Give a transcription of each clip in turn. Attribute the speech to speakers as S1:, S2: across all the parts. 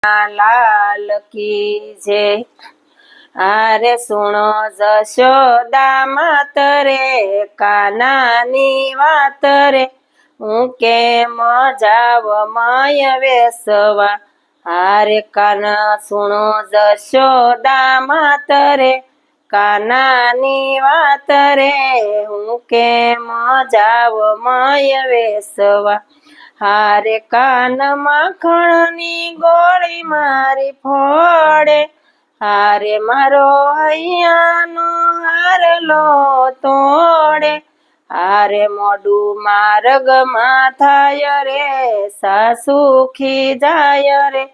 S1: લાલ કી જય। આરે સુણો જશોદા માત રે, કાનાની વાત રે, હું કેમ જાવ મય વેસવા। હારે કાના સુણો જશોદા માત રે, કાનાની વાત રે, હું કેમ જાવ મય વેસવા। હારે કાન માખણની ગોળી મારી ફોડે, હારે મારો હૈયાનો હારલો તોડે। હારે મોઢું માર્ગમાં થાય રે, સાસુ ખીજાય રે,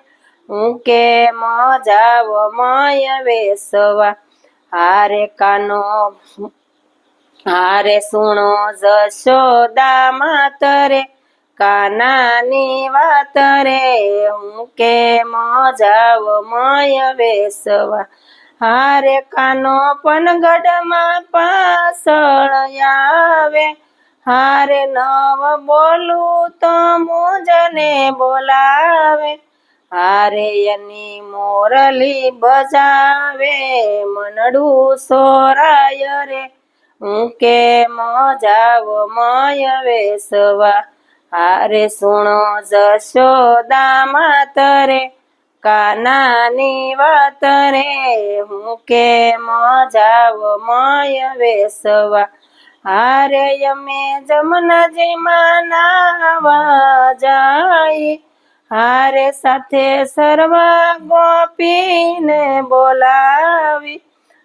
S1: હું કેમ જાવ મય વેસવા। હારે સુણો જશોદા માત રે, કાનાની વાત રે, હું કેમ જાવ મય વેસવા। હારે કાનો પનગઢમાં પાછળ આવે, હારે નવ બોલું તો મુજને બોલાવે। હારે એની મોરલી બજાવે, મનડું સોરાય રે, હું કેમ જાવ મય વેસવા। હારે સુણો જશોદા માત રે, કાનાની વાત રે, હું કેમ જાવ મય વેસવા। હારે અમે જમનાજીમાં નાવા જાય, હારે સાથે સર્વા ગોપીને બોલાવી।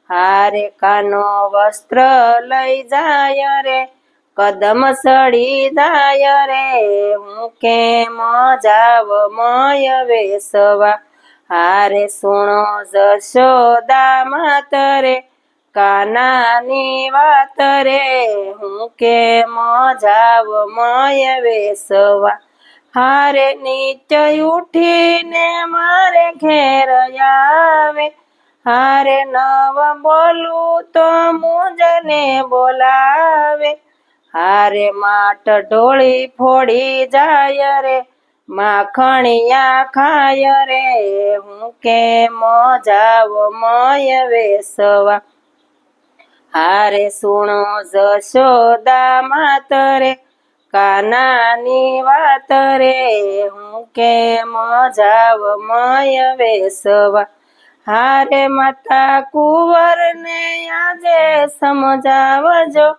S1: હારે કાનો વસ્ત્ર લઈ જાય રે, કદમ સડી જાય રે, હું કેમ જાવ મય વેસવા। હારે સુણો જશોદા માત રે, કાનાની વાત રે, હું કેમ જાવ મય વેસવા। હારે નિત્ય ઉઠીને મારે ઘેર આવે, હારે નવ બોલું તો મુજને બોલાવે। હારે માટ ઢોળી ફોડી જાય રે, માખણિયા ખાય રે, હું કેમ જાવ મય વેસવા। હારે સુણો જશોદા માત રે, કાનાની વાત રે, હું કેમ જાવ મય વેસવા। હારે માતા કુંવરને આજે સમજાવજો,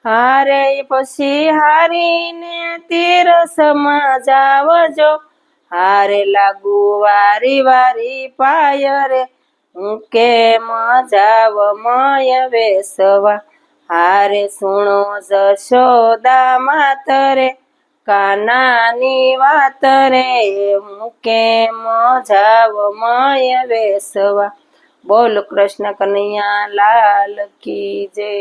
S1: હારે પછી હારીને તીર સમજાવજો। હારે લાગુ વારી વારી પાય રે, હું કેમ જાવ મય વેસવા। હારે સુણો જશોદા માત રે, કાનાની વાત રે, હું કેમ જાવ મય વેસવા। બોલ કૃષ્ણ કનૈયા લાલ કી જય।